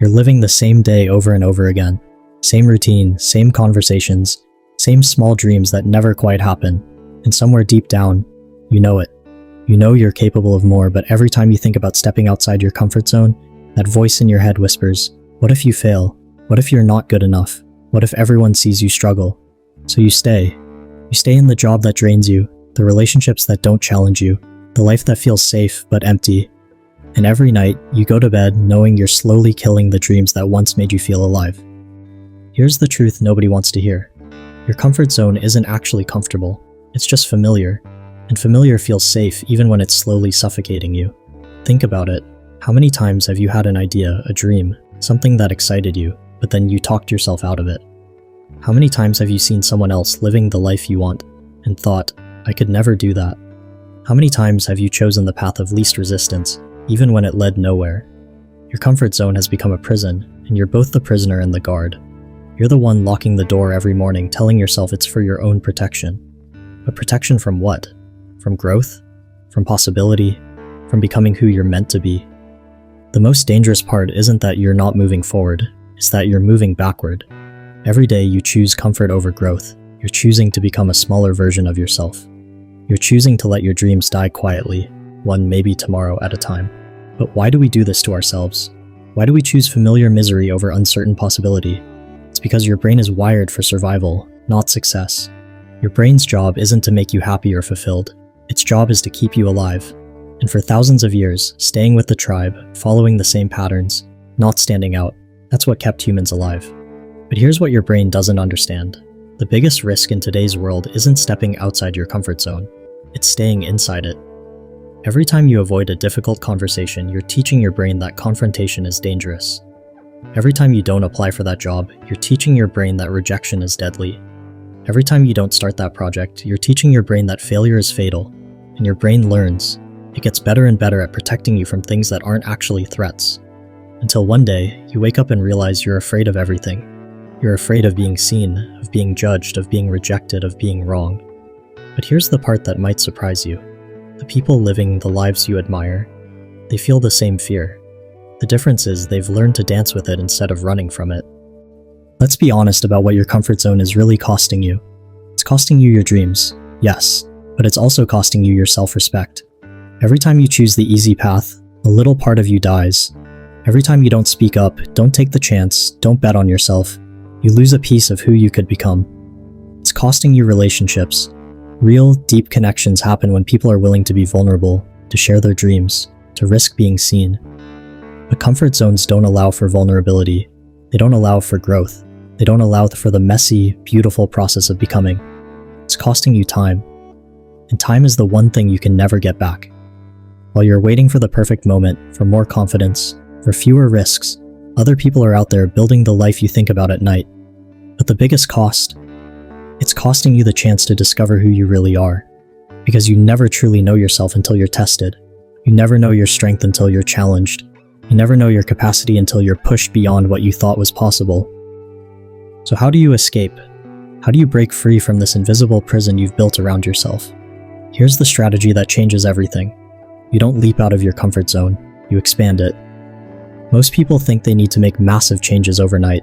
You're living the same day over and over again. Same routine, same conversations, same small dreams that never quite happen. And somewhere deep down, you know it. You know you're capable of more, but every time you think about stepping outside your comfort zone, that voice in your head whispers, what if you fail? What if you're not good enough? What if everyone sees you struggle? So you stay. You stay in the job that drains you, the relationships that don't challenge you, the life that feels safe but empty. And every night, you go to bed knowing you're slowly killing the dreams that once made you feel alive. Here's the truth nobody wants to hear. Your comfort zone isn't actually comfortable. It's just familiar. And familiar feels safe even when it's slowly suffocating you. Think about it. How many times have you had an idea, a dream, something that excited you, but then you talked yourself out of it? How many times have you seen someone else living the life you want and thought, I could never do that? How many times have you chosen the path of least resistance, even when it led nowhere? Your comfort zone has become a prison, and you're both the prisoner and the guard. You're the one locking the door every morning, telling yourself it's for your own protection. But protection from what? From growth? From possibility? From becoming who you're meant to be? The most dangerous part isn't that you're not moving forward, it's that you're moving backward. Every day you choose comfort over growth. You're choosing to become a smaller version of yourself. You're choosing to let your dreams die quietly, one maybe tomorrow at a time. But why do we do this to ourselves? Why do we choose familiar misery over uncertain possibility? It's because your brain is wired for survival, not success. Your brain's job isn't to make you happy or fulfilled. Its job is to keep you alive. And for thousands of years, staying with the tribe, following the same patterns, not standing out, that's what kept humans alive. But here's what your brain doesn't understand. The biggest risk in today's world isn't stepping outside your comfort zone. It's staying inside it. Every time you avoid a difficult conversation, you're teaching your brain that confrontation is dangerous. Every time you don't apply for that job, you're teaching your brain that rejection is deadly. Every time you don't start that project, you're teaching your brain that failure is fatal. And your brain learns. It gets better and better at protecting you from things that aren't actually threats. Until one day, you wake up and realize you're afraid of everything. You're afraid of being seen, of being judged, of being rejected, of being wrong. But here's the part that might surprise you. The people living the lives you admire, they feel the same fear. The difference is they've learned to dance with it instead of running from it. Let's be honest about what your comfort zone is really costing you. It's costing you your dreams, yes, but it's also costing you your self-respect. Every time you choose the easy path, a little part of you dies. Every time you don't speak up, don't take the chance, don't bet on yourself, you lose a piece of who you could become. It's costing you relationships. Real, deep connections happen when people are willing to be vulnerable, to share their dreams, to risk being seen. But comfort zones don't allow for vulnerability. They don't allow for growth. They don't allow for the messy, beautiful process of becoming. It's costing you time. And time is the one thing you can never get back. While you're waiting for the perfect moment, for more confidence, for fewer risks, other people are out there building the life you think about at night. But the biggest cost, it's costing you the chance to discover who you really are. Because you never truly know yourself until you're tested. You never know your strength until you're challenged. You never know your capacity until you're pushed beyond what you thought was possible. So how do you escape? How do you break free from this invisible prison you've built around yourself? Here's the strategy that changes everything. You don't leap out of your comfort zone, you expand it. Most people think they need to make massive changes overnight.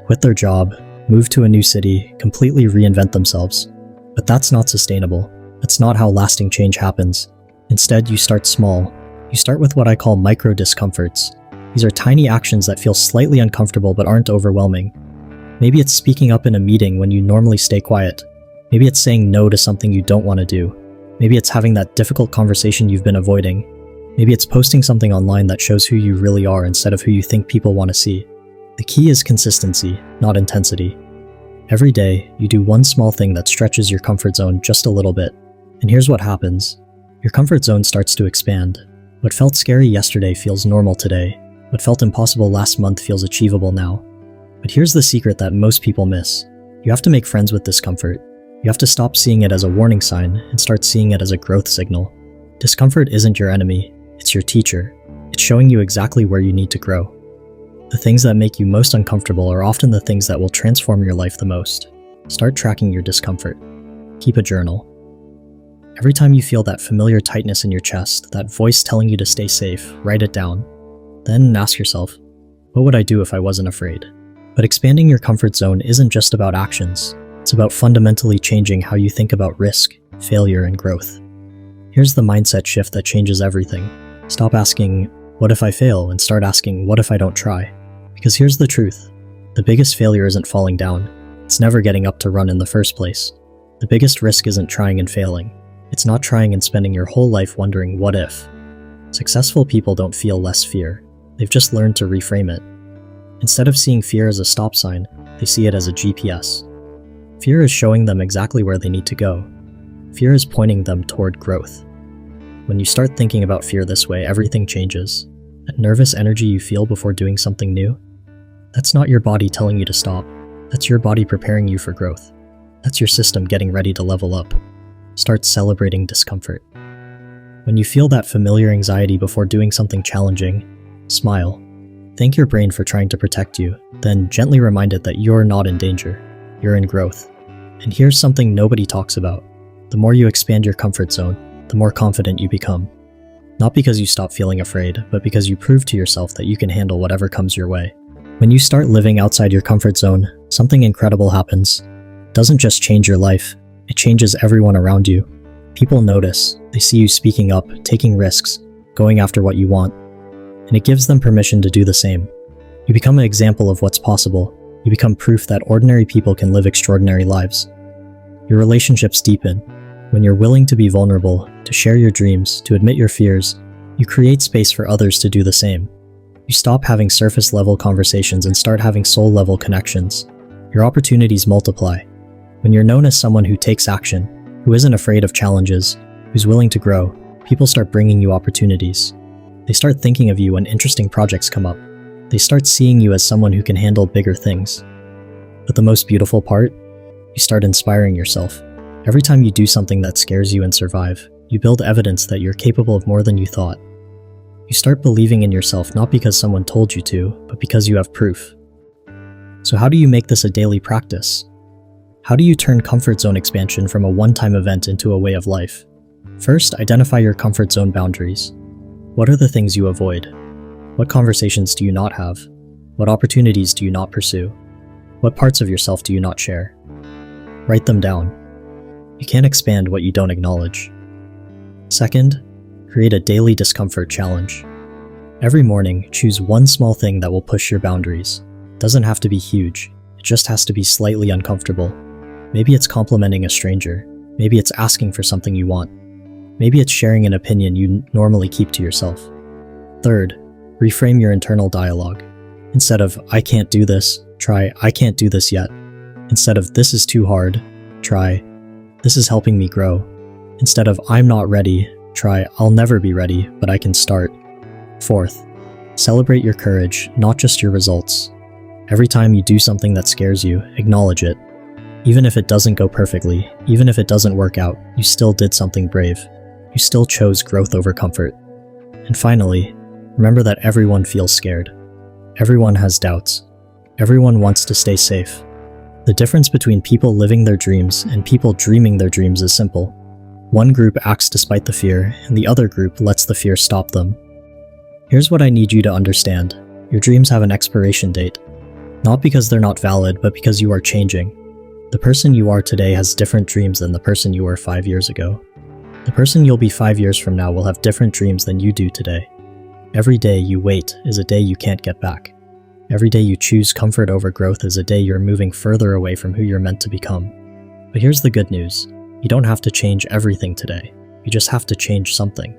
Quit their job, move to a new city, completely reinvent themselves. But that's not sustainable. That's not how lasting change happens. Instead, you start small. You start with what I call micro discomforts. These are tiny actions that feel slightly uncomfortable but aren't overwhelming. Maybe it's speaking up in a meeting when you normally stay quiet. Maybe it's saying no to something you don't want to do. Maybe it's having that difficult conversation you've been avoiding. Maybe it's posting something online that shows who you really are instead of who you think people want to see. The key is consistency, not intensity. Every day, you do one small thing that stretches your comfort zone just a little bit. And here's what happens. Your comfort zone starts to expand. What felt scary yesterday feels normal today. What felt impossible last month feels achievable now. But here's the secret that most people miss. You have to make friends with discomfort. You have to stop seeing it as a warning sign and start seeing it as a growth signal. Discomfort isn't your enemy, it's your teacher. It's showing you exactly where you need to grow. The things that make you most uncomfortable are often the things that will transform your life the most. Start tracking your discomfort. Keep a journal. Every time you feel that familiar tightness in your chest, that voice telling you to stay safe, write it down. Then ask yourself, What would I do if I wasn't afraid? But expanding your comfort zone isn't just about actions. It's about fundamentally changing how you think about risk, failure, and growth. Here's the mindset shift that changes everything. Stop asking, what if I fail, and start asking, what if I don't try? Because here's the truth. The biggest failure isn't falling down. It's never getting up to run in the first place. The biggest risk isn't trying and failing. It's not trying and spending your whole life wondering what if. Successful people don't feel less fear. They've just learned to reframe it. Instead of seeing fear as a stop sign, they see it as a GPS. Fear is showing them exactly where they need to go. Fear is pointing them toward growth. When you start thinking about fear this way, everything changes. That nervous energy you feel before doing something new, that's not your body telling you to stop. That's your body preparing you for growth. That's your system getting ready to level up. Start celebrating discomfort. When you feel that familiar anxiety before doing something challenging, smile. Thank your brain for trying to protect you, then gently remind it that you're not in danger. You're in growth. And here's something nobody talks about. The more you expand your comfort zone, the more confident you become. Not because you stop feeling afraid, but because you prove to yourself that you can handle whatever comes your way. When you start living outside your comfort zone, something incredible happens. It doesn't just change your life, it changes everyone around you. People notice, they see you speaking up, taking risks, going after what you want, and it gives them permission to do the same. You become an example of what's possible. You become proof that ordinary people can live extraordinary lives. Your relationships deepen. When you're willing to be vulnerable, to share your dreams, to admit your fears, you create space for others to do the same. You stop having surface-level conversations and start having soul-level connections. Your opportunities multiply. When you're known as someone who takes action, who isn't afraid of challenges, who's willing to grow, people start bringing you opportunities. They start thinking of you when interesting projects come up. They start seeing you as someone who can handle bigger things. But the most beautiful part? You start inspiring yourself. Every time you do something that scares you and survive, you build evidence that you're capable of more than you thought. You start believing in yourself not because someone told you to, but because you have proof. So how do you make this a daily practice? How do you turn comfort zone expansion from a one-time event into a way of life? First, identify your comfort zone boundaries. What are the things you avoid? What conversations do you not have? What opportunities do you not pursue? What parts of yourself do you not share? Write them down. You can't expand what you don't acknowledge. Second, create a daily discomfort challenge. Every morning, choose one small thing that will push your boundaries. It doesn't have to be huge. It just has to be slightly uncomfortable. Maybe it's complimenting a stranger. Maybe it's asking for something you want. Maybe it's sharing an opinion you normally keep to yourself. Third, reframe your internal dialogue. Instead of, I can't do this, try, I can't do this yet. Instead of, this is too hard, try, this is helping me grow. Instead of, I'm not ready, try, I'll never be ready, but I can start. Fourth, celebrate your courage, not just your results. Every time you do something that scares you, acknowledge it. Even if it doesn't go perfectly, even if it doesn't work out, you still did something brave. You still chose growth over comfort. And finally, remember that everyone feels scared. Everyone has doubts. Everyone wants to stay safe. The difference between people living their dreams and people dreaming their dreams is simple. One group acts despite the fear, and the other group lets the fear stop them. Here's what I need you to understand. Your dreams have an expiration date. Not because they're not valid, but because you are changing. The person you are today has different dreams than the person you were 5 years ago. The person you'll be 5 years from now will have different dreams than you do today. Every day you wait is a day you can't get back. Every day you choose comfort over growth is a day you're moving further away from who you're meant to become. But here's the good news. You don't have to change everything today. You just have to change something.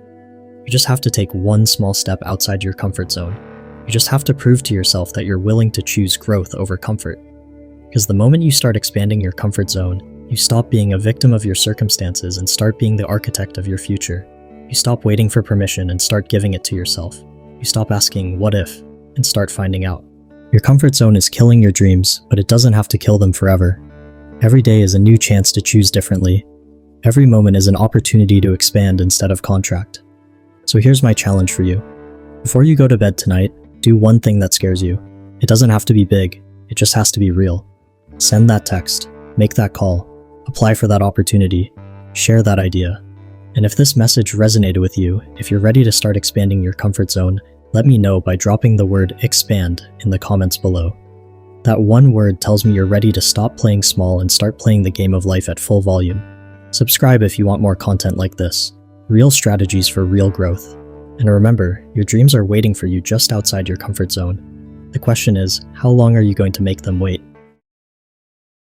You just have to take one small step outside your comfort zone. You just have to prove to yourself that you're willing to choose growth over comfort. Because the moment you start expanding your comfort zone, you stop being a victim of your circumstances and start being the architect of your future. You stop waiting for permission and start giving it to yourself. You stop asking, what if, and start finding out. Your comfort zone is killing your dreams, but it doesn't have to kill them forever. Every day is a new chance to choose differently. Every moment is an opportunity to expand instead of contract. So here's my challenge for you. Before you go to bed tonight, do one thing that scares you. It doesn't have to be big, it just has to be real. Send that text, make that call, apply for that opportunity, share that idea. And if this message resonated with you, if you're ready to start expanding your comfort zone, Let me know by dropping the word expand in the comments below. That one word tells me you're ready to stop playing small and start playing the game of life at full volume. Subscribe if you want more content like this. Real strategies for real growth. And remember, your dreams are waiting for you just outside your comfort zone. The question is, how long are you going to make them wait?